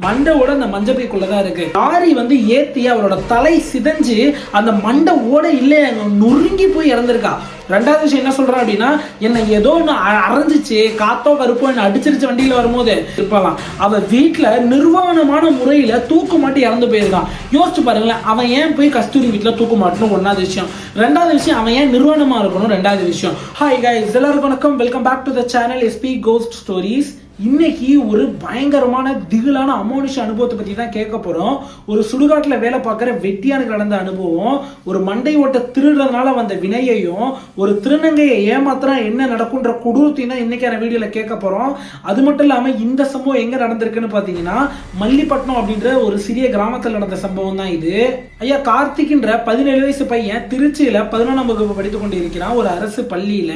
மண்டை ஓட அந்த மஞ்சள் பைக்குள்ளதான் இருக்கு. லாரி வந்து ஏத்தி அவளோட தலை சிதைஞ்சு அந்த மண்டை ஓட இல்லையா நொறுங்கி போய் இறந்திருக்கா. ரெண்டாவது விஷயம் என்ன சொல்றான் அப்படின்னா, என்ன ஏதோ ஒன்று அரைஞ்சிச்சு, காத்தோ கருப்போ என்ன அடிச்சிருச்சு வண்டியில் வரும்போது இருப்பாலாம். அவ வீட்டில் நிர்வாணமான முறையில் தூக்கு மாட்டி இறந்து போயிருக்கான். யோசிச்சு பாருங்களேன், அவன் ஏன் போய் கஸ்தூரி வீட்டில் தூக்கு மாட்டணும்? ஒன்றாவது விஷயம். ரெண்டாவது விஷயம், அவன் ஏன் நிர்வாணமாக இருக்கணும்? ரெண்டாவது விஷயம். ஹாய் கைஸ், எல்லாருக்கும் வணக்கம். Welcome back to the channel SP ghost stories. இன்னைக்கு ஒரு பயங்கரமான திகிலான அமானுஷ அனுபவத்தை பத்தி தான் கேட்க போறோம். ஒரு சுடுகாட்டுல வேலை பார்க்குற வெட்டியானுக்கு நடந்த அனுபவம், ஒரு மண்டை ஓட்ட திருடுறதுனால வந்த வினையையும், ஒரு திருநங்கையை ஏமாத்தினா என்ன நடக்கும்ன்ற கொடூரத்தையும் தான் இன்னைக்கான வீடியோல கேட்க போறோம். அது மட்டும் இல்லாம இந்த சம்பவம் எங்க நடந்திருக்குன்னு பாத்தீங்கன்னா, மல்லிப்பட்டினம் அப்படின்ற ஒரு சிறிய கிராமத்தில் நடந்த சம்பவம் தான் இது. ஐயா கார்த்திக்ன்ற 17 வயசு பையன் திருச்சியில 11ஆம் வகுப்பு படித்துக் கொண்டு இருக்கிறான் ஒரு அரசு பள்ளியில.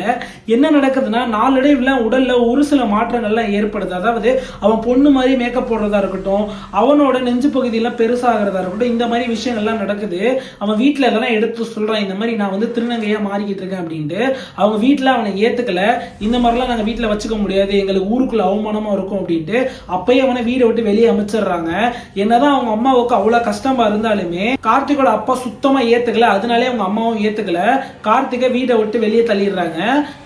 என்ன நடக்குதுன்னா, நாளடைவில் உடல்ல ஒரு சில மாற்றங்கள்லாம் ஏற்படுது. அதாவது அவன் பொண்ணு மாதிரி மேக்கப் போடுறதா இருக்கட்டும், அவனோட நெஞ்சு பகுதியெல்லாம் பெருசாகிறதா இருக்கட்டும், இந்த மாதிரி விஷயங்கள்லாம் நடக்குது. அவன் வீட்டில் எல்லாம் எடுத்து சொல்றான், இந்த மாதிரி நான் வந்து திருநங்கையா மாறிக்கிட்டு இருக்கேன் அப்படின்ட்டு. அவங்க வீட்டில் அவனை ஏத்துக்கல. இந்த மாதிரிலாம் நாங்கள் வீட்டில் வச்சுக்க முடியாது, எங்களுக்கு ஊருக்குள்ள அவமானமா இருக்கும் அப்படின்ட்டு அப்பயே அவனை வீடை விட்டு வெளியே அமைச்சிடுறாங்க. என்னதான் அவங்க அம்மாவுக்கு அவ்வளவு கஷ்டமா இருந்தாலுமே கார்த்திகோட அப்பா சுத்தமா ஏத்துக்கல. அதனாலே அவங்க அம்மாவும் ஏத்துக்கல. கார்த்திகை வீட்டை விட்டு வெளியே தள்ளிடுறாங்க.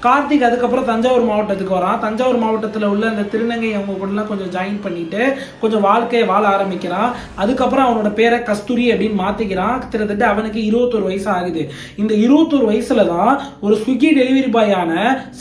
கார்த்திக் அதுக்கப்புறம் தஞ்சாவூர் மாவட்டத்துக்கு வரான். தஞ்சாவூர் மாவட்டத்தில் உள்ள அந்த திருநங்கை அவங்க கூடலாம் கொஞ்சம் ஜாயின் பண்ணிட்டு கொஞ்சம் வாழ்க்கையை வாழ ஆரம்பிக்கிறான். அதுக்கப்புறம் அவனோட பேரை கஸ்தூரி அப்படின்னு மாத்திக்கிறான். கிட்டத்தட்ட அவனுக்கு 21 வயசு ஆகுது. இந்த 21 வயசுல தான் ஒரு ஸ்விக்கி டெலிவரி பாயான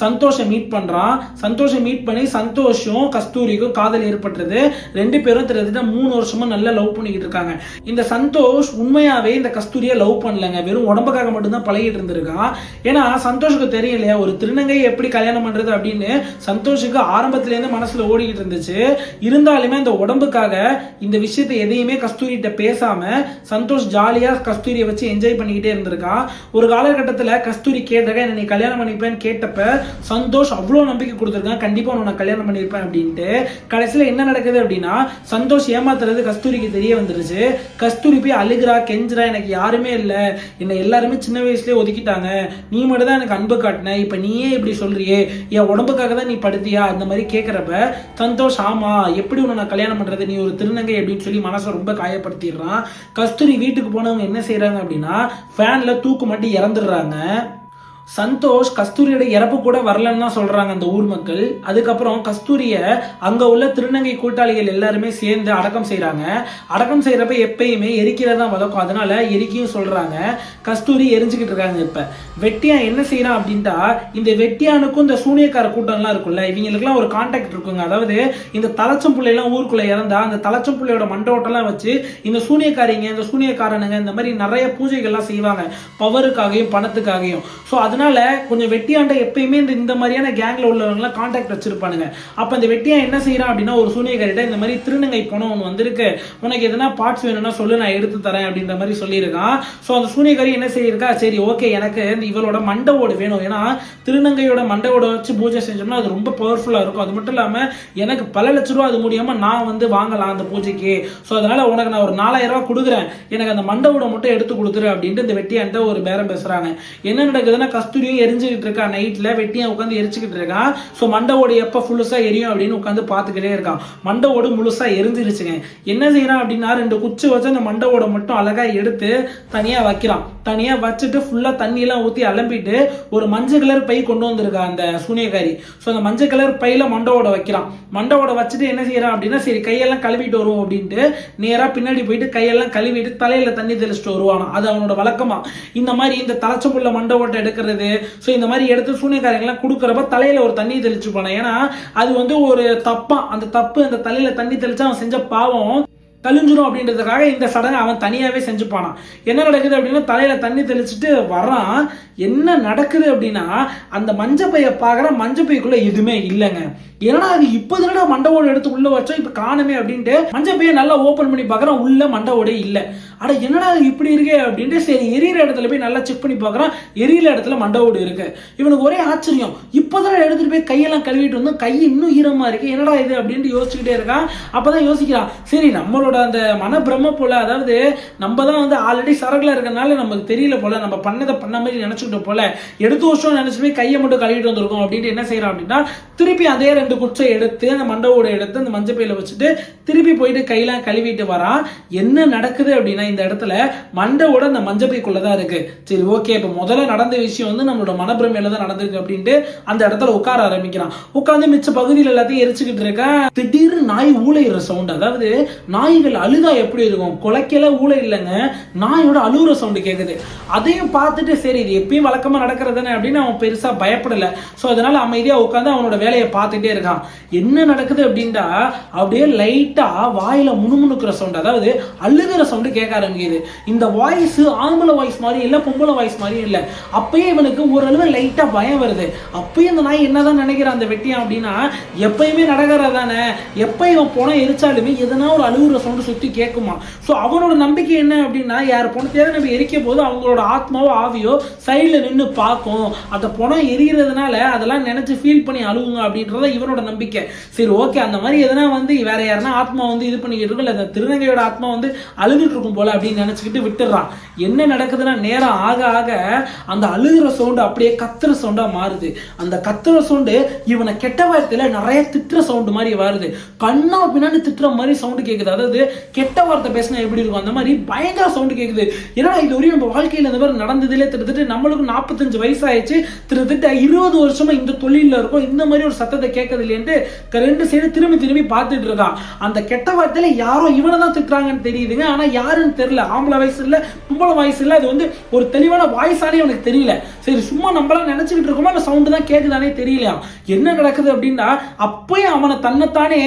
சந்தோஷை மீட் பண்றான். சந்தோஷை மீட் பண்ணி சந்தோஷம் கஸ்தூரிக்கும் காதல் ஏற்பட்டுறது. ரெண்டு பேரும் கிட்டத்தட்ட 3 வருஷமா நல்லா லவ் பண்ணிக்கிட்டு இருக்காங்க. இந்த சந்தோஷ் உண்மையாவே இந்த கஸ்தூரியை லவ் பண்ணலங்க, வெறும் உடம்புக்காக மட்டும்தான் பழகிட்டு இருந்திருக்கான். ஏன்னா சந்தோஷுக்கு தெரியும் இல்லையா, ஒரு திருநங்கை எப்படி கல்யாணம் பண்றது அப்படின்னு சந்தோஷுக்கு ஆரம்பத்திலேருந்து மனசுல ஓடிக்கிட்டு இருந்துச்சு. இருந்தாலுமே அந்த உடம்புக்காக இந்த விஷயத்தை எதையுமே கஸ்தூரிட்ட பேசாம சந்தோஷ் ஜாலியா கஸ்தூரியை வச்சு என்ஜாய் பண்ணிக்கிட்டே இருந்திருக்கான். ஒரு காலகட்டத்தில் கஸ்தூரி கேட்டக என்னை கல்யாணம் பண்ணிப்பேன்னு கேட்டப்ப சந்தோஷ் அவ்வளவு நம்பிக்கை கொடுத்துருக்கான், கண்டிப்பா உன்னை கல்யாணம் பண்ணிருப்பேன் அப்படின்ட்டு. கடைசியில் என்ன நடக்குது அப்படின்னா, சந்தோஷ் ஏமாத்துறது கஸ்தூரிக்கு தெரிய வந்துருச்சு. கஸ்தூரி போய் அழுகிறா, கெஞ்சுறா, எனக்கு யாருமே இல்லை, என்னை எல்லாருமே சின்ன வயசுலயே ஒதுக்கிட்டாங்க, நீ மட்டும் தான் எனக்கு அன்பு காட்டின, இப்ப நீயே இப்படி சொல்றியே, என் உடம்புக்காக தான் நீ படுத்தியா, அந்த மாதிரி கேட்கிறப்ப சந்தோஷ் ஆமா எப்படி உன்னை நான் கல்யாணம் பண்றது, நீ ஒரு திருநங்கை அப்படின்னு சொல்லி மனசை ரொம்ப காயப்படுத்திடுறான். கஸ்தூரி வீட்டுக்கு போனவங்க என்ன செய்யறாங்க அப்படின்னா, ஃபேன்ல தூக்கு மாட்டி இறந்துடுறாங்க. சந்தோஷ் கஸ்தூரியோட இறப்பு கூட வரலன்னு தான் சொல்றாங்க அந்த ஊர் மக்கள். அதுக்கப்புறம் கஸ்தூரிய அங்க உள்ள திருநங்கை கூட்டாளிகள் எல்லாருமே சேர்ந்து அடக்கம் செய்யறாங்க. அடக்கம் செய்யறப்ப எப்பயுமே எரிக்கிறதா வழக்கம், அதனால எரிக்கையும் சொல்றாங்க. கஸ்தூரி எரிஞ்சுக்கிட்டு இருக்காங்க. இப்ப வெட்டியான் என்ன செய்யறான் அப்படின்ட்டா, இந்த வெட்டியானுக்கும் இந்த சூனியக்கார கூட்டம்லாம் இருக்குல்ல, இவங்களுக்குலாம் ஒரு கான்டாக்ட் இருக்குங்க. அதாவது இந்த தலச்சம் பிள்ளைலாம் ஊருக்குள்ள இறந்தா அந்த தலச்சம் பிள்ளையோட மண்டோட்டெல்லாம் வச்சு இந்த சூனியக்காரிங்க, இந்த சூனியக்காரனுங்க இந்த மாதிரி நிறைய பூஜைகள்லாம் செய்வாங்க, பவருக்காகவும் பணத்துக்காகவும். ஸோ அதனால கொஞ்சம் வெட்டியாண்ட எப்பயுமே இந்த மாதிரியான கேங்ல உள்ளவங்க கான்டாக்ட் வச்சிருப்பானுங்க. அப்ப இந்த வெட்டியான் என்ன செய்யறான் அப்படின்னா, ஒரு சூனியக்காரிட்ட இந்த மாதிரி திருநங்கை பணம் ஒன்று வந்திருக்கு, உனக்கு எதனா பார்ட்ஸ் வேணும்னா சொல்லு, நான் எடுத்து தரேன் அப்படின்ற மாதிரி சொல்லியிருக்கான். ஸோ அந்த சூனியக்காரி என்ன செய்யிருக்கா, சரி ஓகே எனக்கு இவளோட மண்டை ஓடு வேணும், ஏன்னா திருநங்கையோட மண்டை ஓட வச்சு பூஜை செஞ்சோம்னா அது ரொம்ப பவர்ஃபுல்லா இருக்கும். அது மட்டும் இல்லாம எனக்கு பல லட்ச ரூபா அது முடியாம நான் வந்து வாங்கலாம் அந்த பூஜைக்கு. ஸோ அதனால உனக்கு நான் ஒரு 4000 ரூபாய் கொடுக்குறேன், எனக்கு அந்த மண்டை ஓட மட்டும் எடுத்து கொடுத்துரு அப்படின்ட்டு இந்த வெட்டியான்ட்ட ஒரு பேரம் பேசுறாங்க. என்ன நடக்குதுன்னா, கஸ்தூரியும் எரிஞ்சுக்கிட்டு இருக்கா, நைட்ல வெட்டியா உட்காந்து எரிச்சுக்கிட்டு இருக்கான். ஸோ மண்டவோடு எப்ப ஃபுல்லுசா எரியும் அப்படின்னு உட்காந்து பார்த்துக்கிட்டே இருக்கான். மண்டவோடு முழுசா எரிஞ்சிருச்சுங்க. என்ன செய்யறான் அப்படின்னா, 2 குச்சி வச்சு அந்த மண்டவோட மட்டும் அழகா எடுத்து தனியா வைக்கிறான். தனியா வச்சுட்டு ஃபுல்லா தண்ணி எல்லாம் ஊத்தி அலம்பிட்டு ஒரு மஞ்சள் கலர் பை கொண்டு வந்திருக்கா அந்த சூனியக்காரி. ஸோ அந்த மஞ்சள் கலர் பையில மண்டவோட வைக்கிறான். மண்டவோட வச்சுட்டு என்ன செய்யறான் அப்படின்னா, சரி கையெல்லாம் கழுவிட்டு வருவோம் அப்படின்ட்டு நேரா பின்னாடி போயிட்டு கையெல்லாம் கழுவிட்டு தலையில தண்ணி தெளிச்சுட்டு வருவானா. அது அவனோட வழக்கமா. இந்த மாதிரி இந்த தலைச்சம்புள்ள மண்டவோட்டை எடுக்கிறது, ஸோ இந்த மாதிரி எடுத்து சூனியக்காரங்கெல்லாம் கொடுக்குறப்ப தலையில ஒரு தண்ணி தெளிச்சு போனான். ஏன்னா அது வந்து ஒரு தப்பா, அந்த தப்பு அந்த தலையில தண்ணி தெளிச்சா அவன் செஞ்ச பாவம் கழிஞ்சிரும் அப்படின்றதுக்காக இந்த சடங்கை அவன் தனியாவே செஞ்சுப்பானான். என்ன நடக்குது அப்படின்னா, தலையில தண்ணி தெளிச்சுட்டு வரான். என்ன நடக்குது அப்படின்னா, அந்த மஞ்சப்பையை பார்க்குற மஞ்சப்பைக்குள்ள எதுவுமே இல்லைங்க. ஏன்னா அது இப்போதான் மண்டவோட எடுத்து உள்ள வச்சோம், இப்ப காணுமே அப்படின்ட்டு மஞ்சப்பையை நல்லா ஓபன் பண்ணி பார்க்குறான், உள்ள மண்டவோட இல்லை. அட என்னடா இப்படி இருக்கே அப்படின்ட்டு சரி எரியிற இடத்துல போய் நல்லா செக் பண்ணி பார்க்குறான். எரியிற இடத்துல மண்டை ஓடு இருக்கு. இவனுக்கு ஒரே ஆச்சரியம், இப்போதான் எடுத்துட்டு போய் கையெல்லாம் கழுவிட்டு வந்து கை இன்னும் ஈரமா இருக்கு, என்னடா இது அப்படின்ட்டு யோசிச்சுக்கிட்டே இருக்கான். அப்பதான் யோசிக்கிறான், சரி நம்மளோட அந்த மன பிரம்ம போல, அதாவது நம்ம தான் வந்து ஆல்ரெடி சரகுல இருக்கனால நமக்கு தெரியல போல, நம்ம பண்ணதை பண்ண மாதிரி நினைச்சுக்கிட்டோம் போல, எடுத்து வருஷம் நினைச்சு போய் கையை மட்டும் கழுவிட்டு வந்திருக்கோம் அப்படின்ட்டு என்ன செய்யறான் அப்படின்னா திருப்பி அதே 2 குச்சை எடுத்து அந்த மண்டவோட எடுத்து அந்த மஞ்சள் பையில வச்சுட்டு திருப்பி போயிட்டு கையெல்லாம் கழுவிட்டு வரான். என்ன நடக்குது அப்படின்னா இந்த இடத்துல மண்டவோட அந்த மஞ்சள் பைக்குள்ளதான் இருக்கு. சரி ஓகே, இப்ப முதல்ல நடந்த விஷயம் வந்து நம்மளோட மனப்பிரமையில தான் நடந்திருக்கு அப்படின்ட்டு அந்த இடத்துல உட்கார ஆரம்பிக்கிறான். உட்காந்து மிச்ச பகுதியில் எல்லாத்தையும் எரிச்சுக்கிட்டு இருக்கேன். திடீர்னு நாய் ஊழையிற சவுண்ட், அதாவது நாய்கள் அழுதா எப்படி இருக்கும், குலைக்கல ஊழை இல்லைங்க, நாயோட அழுகுற சவுண்டு கேட்குது. அதையும் பார்த்துட்டு சரி இது எப்பயும் வழக்கமா நடக்கிறதுன்னு அப்படின்னு அவன் பெருசா பயப்படல. ஸோ அதனால அமைதியா உட்காந்து அவனோட வேலையை பார்த்துட்டே இருக்கான். என்ன நடக்குது அப்படின்டா அப்படியே லைட்டா வாயில முணுமுணுக்கிற சவுண்ட், அதாவது அழுகிற சவுண்டு கேட்க ஆரம்பிக்குது. இந்த வாய்ஸ் ஆம்பளை வாய்ஸ் மாதிரி இல்ல, பொம்பளை வாய்ஸ் மாதிரி இல்ல. அப்பயே இவனுக்கு ஓரளவு லைட்டா பயம் வருது. அப்பயும் இந்த நாய் என்னதான் நினைக்கிறான் அந்த வெட்டியான் அப்படின்னா, எப்பயுமே நடக்கிறதானே, எப்ப இவன் போன எரிச்சாலுமே எதனா ஒரு அழுகுற சவுண்டு சுத்தி கேட்குமா. ஸோ அவனோட நம்பிக்கை என்ன அப்படின்னா, யார் போனத்தையாவது நம்ம எரிக்க போது அவங்களோட ஆத்மாவோ ஆவியோ சைட்ல நின்று பார்க்கும், அந்த பணம் எரியறதுனால அதெல்லாம் நினைச்சு ஃபீல் பண்ணி அழுவுங்க அப்படின்றத இவனோட நம்பிக்கை. சரி ஓகே, அந்த மாதிரி எதனா வந்து வேற யாருன்னா ஆத்மா வந்து இது பண்ணிக்கிட்டு இருக்கும், இல்லை திருநங்கையோட ஆத்மா வந்து அழுதுட்டு இருக்கும் போல அப்படின்னு நினைச்சுக்கிட்டு விட்டுறான். என்ன நடக்குதுன்னா நேரம் ஆக ஆக அந்த அழுகிற சவுண்டு அப்படியே கத்துற சவுண்டா மாறுது. அந்த கத்துற சவுண்டு இவனை கெட்ட வார்த்தையில நிறைய திட்டுற சவுண்டு மாதிரி வருது. கண்ணா பின்னாடி திட்டுற மாதிரி சவுண்டு கேட்குது. அதாவது கெட்ட வார்த்தை பேசினா எப்படி இருக்கும் அந்த மாதிரி பயங்கர சவுண்டு கேட்குது. ஏன்னா இது வரையும் நம்ம வாழ்க்கையில் இந்த மாதிரி நடந்ததுலேயே திட்டத்தட்ட நம்மளுக்கு 45 வயசு ஆயிடுச்சு, திட்டத்தட்ட 20 வருஷமா இந்த தொழில இருக்கும், இந்த மாதிரி ஒரு சத்தத்தை கேட்கறது இல்லைன்ட்டு 2 சைடு திரும்பி திரும்பி பார்த்துட்டு இருக்கான். அந்த கெட்ட வார்த்தையில யாரோ இவனை தான் திட்டுறாங்கன்னு தெரியுதுங்க, ஆனா யாருன்னு தெரியல, ஆம்பளை வயசு இல்ல பொம்பளை வயசு இல்ல, அது வந்து ஒரு தெளிவான வாய்ஸானே அவனுக்கு தெரியல. சரி சும்மா நம்மளாம் நினைச்சுக்கிட்டு இருக்கோமா, அந்த சவுண்டு தான் கேட்குதானே தெரியலையா. என்ன நடக்குது அப்படின்னா அப்பயே அவனை தன்னைத்தானே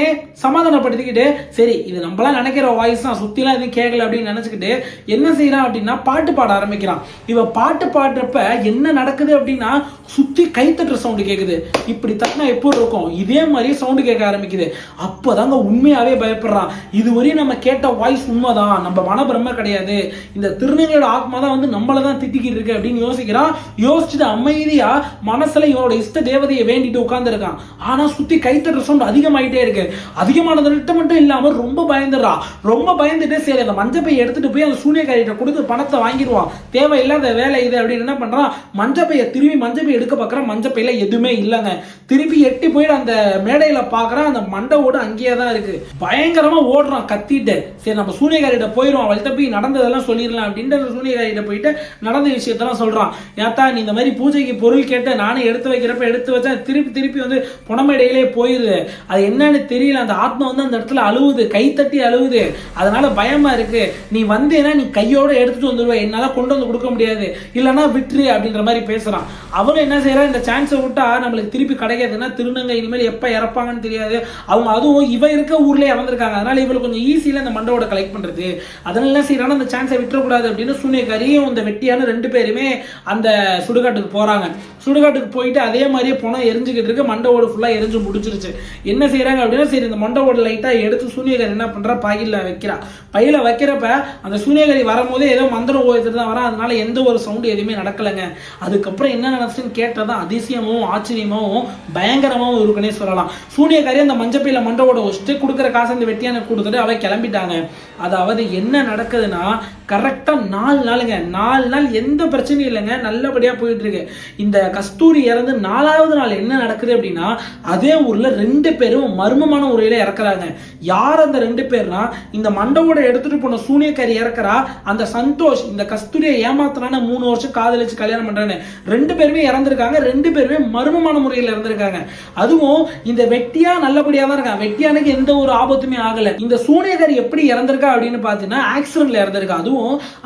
சமாதானப்படுத்திக்கிட்டு சரி இது நம்மளாம் நினைக்கிற வாய்ஸ் தான், சுத்திலாம் எதுவும் கேட்கல அப்படின்னு நினைச்சுக்கிட்டு என்ன செய்யறான் அப்படின்னா பாட்டு பாட ஆரம்பிக்கிறான். இவன் பாட்டு பாடுறப்ப என்ன நடக்குது அப்படின்னா சுத்தி கைத்தட்டுற சவுண்டு கேட்குது. இப்படி தட்டினா எப்படி இருக்கும், இதே மாதிரி சவுண்டு கேட்க ஆரம்பிக்குது. அப்பதாங்க உண்மையாவே பயப்படுறான். இதுவரையும் நம்ம கேட்ட வாய்ஸ் உண்மைதான், நம்ம மனப்பிரமை கிடையாது, இந்த திருநங்கையோட ஆத்மா தான் வந்து நம்மள தான் திட்டிக்கிட்டு இருக்கு அப்படின்னு யோசிக்கிறான். யோசிச்சுட்டு அமைதியா மனசுல இவனோட இஷ்ட தேவதையை வேண்டிட்டு உட்கார்ந்து இருக்கான். ஆனா சுத்தி கைத்தட்டுற சவுண்ட் அதிகமாயிட்டே இருக்கு. அதிகமானது மட்டும் இல்லாம ரொம்ப பயந்துடுறான். ரொம்ப பயந்துட்டு சரி அந்த மஞ்சள் பையை எடுத்துட்டு போய் அந்த சூனியக்காரிட்ட கொடுத்து பணத்தை வாங்கிடுவான், தேவையில்லாத வேலை இது அப்படின்னு என்ன பண்றான், மஞ்சள் பையை திரும்பி மஞ்சள் பையை எடுக்க பார்க்கறான். மஞ்சள் பையில எதுவுமே இல்லைங்க. திருப்பி எட்டி போயிட்டு அந்த மேடையில பாக்குறான், அந்த மண்டை ஓடு அங்கேயே தான் இருக்கு. பயங்கரமா ஓடுறான் கத்திட்டு. சரி நம்ம சூனியக்காரிட்ட போயிடும், அவள்கிட்ட போய் நடந்ததெல்லாம் சொல்லிடலாம் அப்படின்ட்டு அந்த சூனியக்காரிட்ட போயிட்டு நடந்த விஷயத்தெல்லாம் சொல்றான். ஏத்தா நீ இந்த மாதிரி பூஜைக்கு பொருள் கேட்ட நானே எடுத்து வைக்கிறப்ப எடுத்து வச்சா திருப்பி திருப்பி வந்து புனமேடையிலே போயிருது, அது என்னன்னு தெரியல, அந்த ஆத்மா வந்து அந்த இடத்துல அழுவுது, கை தட்டி அழுவுது, அதனால பயமா இருக்கு, நீ வந்தேன்னா நீ கையோட எடுத்துட்டு வந்துடுவ, என்னால கொண்டு வந்து கொடுக்க முடியாது, இல்லைன்னா விட்டுரு அப்படின்ற மாதிரி பேசுறான். அவனும் என்ன செய்யறான், இந்த சான்ஸை விட்டா நம்மளுக்கு திருப்பி கிடைக்காதுன்னா திருநங்கை இனிமேல் எப்ப இறப்பாங்கன்னு தெரியாது, அவங்க அதுவும் இவ இருக்க ஊர்லயே இறந்துருக்காங்க, அதனால இவளுக்கு கொஞ்சம் ஈஸியில இந்த மண்டவோட கலெக்ட் பண்றது, அதனால என்ன செய்யறான் அந்த சான்ஸை விட்டுறக்கூடாது அப்படின்னு சூனியக்காரியும் இந்த வெட்டியான 2 பேருமே அந்த சுடுகாட்டுக்கு போறாங்க. சுடுகாட்டுக்கு போயிட்டு அதே மாதிரியே பணம் எரிஞ்சுக்கிட்டு இருக்கு, மண்டவோடு ஃபுல்லா எரிஞ்சு முடிச்சிருச்சு. என்ன செய்யறாங்க அப்படின்னா சரி இந்த மண்டவோட லைட்டா எடுத்து சூனியக்காரி என்ன பண்றா பையில வைக்கிறா. பையில வைக்கிறப்ப அந்த சூனியக்காரி வரும்போதே ஏதோ மந்திரம் ஓய்த்துட்டு தான் வரான், அதனால எந்த ஒரு சவுண்டு எதுவுமே நடக்கலைங்க. அதுக்கப்புறம் என்ன நடந்துச்சுன்னு கேட்டதான் அதிசயமாவும் ஆச்சரியமாவும் பயங்கரமாவும் இருக்குன்னே சொல்லலாம். சூனியக்காரி அந்த மஞ்சப்பையில மண்டவோட வச்சுட்டு கொடுக்குற காசு அந்த வெட்டியான கொடுத்துட்டு அவ கிளம்பிட்டாங்க. அதாவது என்ன நடக்குதுன்னா கரெக்டா 4 நாளுங்க, 4 நாள் எந்த பிரச்சனையும் இல்லைங்க, நல்லபடியா போயிட்டு இருக்கு. இந்த கஸ்தூரி இறந்து 4வது நாள் என்ன நடக்குது அப்படின்னா அதே ஊர்ல 2 பேரும் மர்மமான முறையில இறக்குறாங்க. யார் அந்த 2 பேர்னா இந்த மண்டவோட எடுத்துட்டு போன சூனியக்காரி இறக்குறா, அந்த சந்தோஷ் இந்த கஸ்தூரியை ஏமாத்தினான 3 வருஷம் காதலிச்சு கல்யாணம் பண்றானு 2 பேருமே இறந்துருக்காங்க. 2 பேருமே மர்மமான முறையில் இறந்துருக்காங்க. அதுவும் இந்த வெட்டியா நல்லபடியா தான் இருக்கான், வெட்டியானுக்கு எந்த ஒரு ஆபத்துமே ஆகல. இந்த சூனியக்காரி எப்படி இறந்திருக்கா அப்படின்னு பாத்தீங்கன்னா ஆக்சிடென்ட்ல இறந்திருக்கா. அதுவும்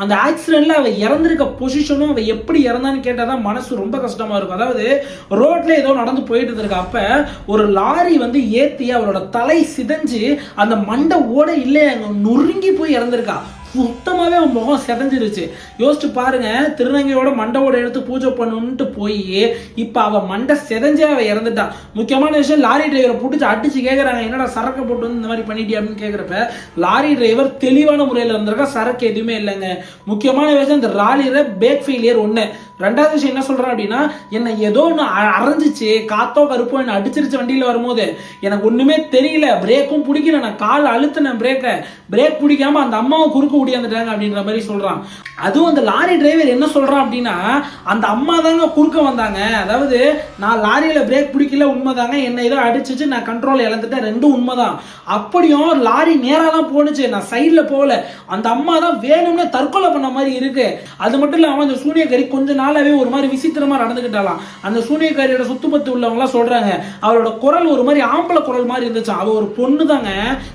அந்த ஆக்சிடென்ட்ல அவ இறந்திருக்க பொசிஷனும் அவ எப்படி இறந்தான்னு கேட்டாதான் மனசு ரொம்ப கஷ்டமா இருக்கும். அதாவது ரோட்ல ஏதோ நடந்து போயிட்டு இருக்க அப்ப ஒரு லாரி வந்து ஏத்தி அவளோட தலை சிதைஞ்சு அந்த மண்டை ஓட இல்லையே நொறுங்கி போய் இறந்திருக்கா. சுத்தமாவே அவன் முகம் செதஞ்சிருச்சு. யோசிச்சு பாருங்க, திருநங்கையோட மண்டவோட எடுத்து பூஜை பண்ணணும்ட்டு போய் இப்ப அவ மண்டை செதஞ்சே அவ இறந்துட்டான். முக்கியமான விஷயம், லாரி டிரைவரை பிடிச்சி அடிச்சு கேட்கறாங்க, என்னடா சரக்கு போட்டு வந்து இந்த மாதிரி பண்ணிட்டியா அப்படின்னு கேட்கிறப்ப லாரி டிரைவர் தெளிவான முறையில் இருந்திருக்கா, சரக்கு எதுவுமே இல்லைங்க. முக்கியமான விஷயம், இந்த லாரியில பேக் ஃபெயிலியர் ஒண்ணு. ரெண்டாவது விஷயம் என்ன சொல்றான் அப்படின்னா, என்ன ஏதோ ஒன்று அரைஞ்சிச்சு, காத்தோ கருப்போ என்ன அடிச்சிருச்சு வண்டியில வரும்போது, எனக்கு ஒண்ணுமே தெரியல, பிரேக்கும் பிடிக்கல, நான் கால் அழுத்தினேன் பிரேக் பிடிக்காம அந்த அம்மாவை குறுக்க ஓடியாந்துட்டாங்க அப்படின்ற மாதிரி சொல்றான். அதுவும் அந்த லாரி டிரைவர் என்ன சொல்றான் அப்படின்னா, அந்த அம்மா தாங்க குறுக்க வந்தாங்க, அதாவது நான் லாரியில பிரேக் பிடிக்கல உண்மைதாங்க, என்ன ஏதோ அடிச்சிச்சு, நான் கண்ட்ரோல் இழந்துட்டேன், ரெண்டும் உண்மைதான். அப்படியும் லாரி நேரா தான் போனுச்சு, நான் சைட்ல போகல, அந்த அம்மா தான் வேணும்னு தற்கொலை பண்ண மாதிரி இருக்கு. அது மட்டும் இல்லாம அந்த சூனியக்காரி கொஞ்ச நாளாவே ஒரு மாதிரி விசித்திரமா நடந்துகிட்டாலாம். அந்த சூனியக்காரியோட சுத்துப்பத்து உள்ளவங்க சொல்றாங்க, அவளோட குரல் ஒரு மாதிரி ஆம்பளை குரல் மாதிரி இருந்துச்சு. அவ ஒரு பொண்ணு தாங்க,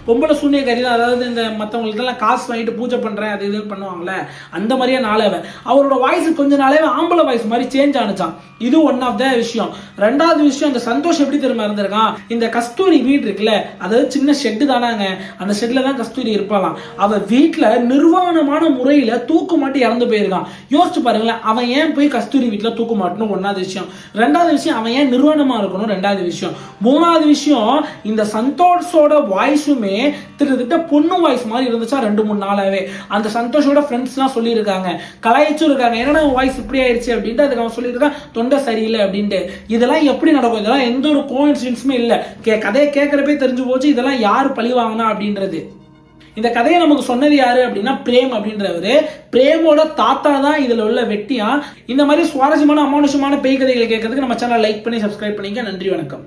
பொம்பளை சூனியக்காரி தான். அதாவது இந்த மற்றவங்களுக்கு எல்லாம் காசு வாங்கிட்டு பூஜை பண்றேன் அது இது பண்ணுவாங்களே, அந்த மாதிரியே நாளாவே அவரோட வாய்ஸ் கொஞ்ச நாளாவே ஆம்பளை வாய்ஸ் மாதிரி சேஞ்ச் ஆனிச்சான். இது ஒன் ஆஃப் த விஷயம். ரெண்டாவது விஷயம், அந்த சந்தோஷ் எப்படி தெரியுமா இருந்திருக்கான், இந்த கஸ்தூரி வீடு இருக்குல்ல, அதாவது சின்ன ஷெட்டு தானாங்க, அந்த ஷெட்ல தான் கஸ்தூரி இருப்பாளாம். அவ வீட்டுல நிர்வாணமான முறையில தூக்கு மாட்டி இறந்து போயிருக்கான். யோசிச்சு பாருங்களேன், அவன் ஏன் போய் கஸ்தூரி வீட்டுல தூக்கு மாட்டணும், ஒன்னாவது விஷயம். ரெண்டாவது விஷயம், அவன் ஏன் நிர்வாணமா இருக்கணும், ரெண்டாவது விஷயம். மூணாவது விஷயம், இந்த சந்தோஷோட வாய்ஸுமே கிட்டத்தட்ட பொண்ணு வாய்ஸ் மாதிரி இருந்துச்சா 2-3 நாளாவே. அந்த சந்தோஷோட ஃப்ரெண்ட்ஸ் எல்லாம் சொல்லியிருக்காங்க, கலாய்ச்சும் இருக்காங்க, என்னன்னா வாய்ஸ் இப்படி ஆயிடுச்சு அப்படின்ட்டு. அதுக்கு அவன் சொல்லியிருக்கான் தொண்டை சரியில்லை அப்படின்ட்டு. இதெல்லாம் எப்படி நடக்கும், இதெல்லாம் எந்த ஒரு கோஇன்சிடென்ஸுமே இல்லை. கதையை கேட்கறப்பே தெரிஞ்சு போச்சு இதெல்லாம் யார் பழி வாங்கினா அப்படின்றது. இந்த கதையை நமக்கு சொன்னது யாரு அப்படின்னா பிரேம் அப்படின்றவரு. பிரேமோட தாத்தா தான் இதுல உள்ள வெட்டியா. இந்த மாதிரி சுவாரஸ்யமான அமானுஷமான பேய் கதைகளை கேட்கறதுக்கு நம்ம சேனல் லைக் பண்ணி சப்ஸ்கிரைப் பண்ணிக்க. நன்றி, வணக்கம்.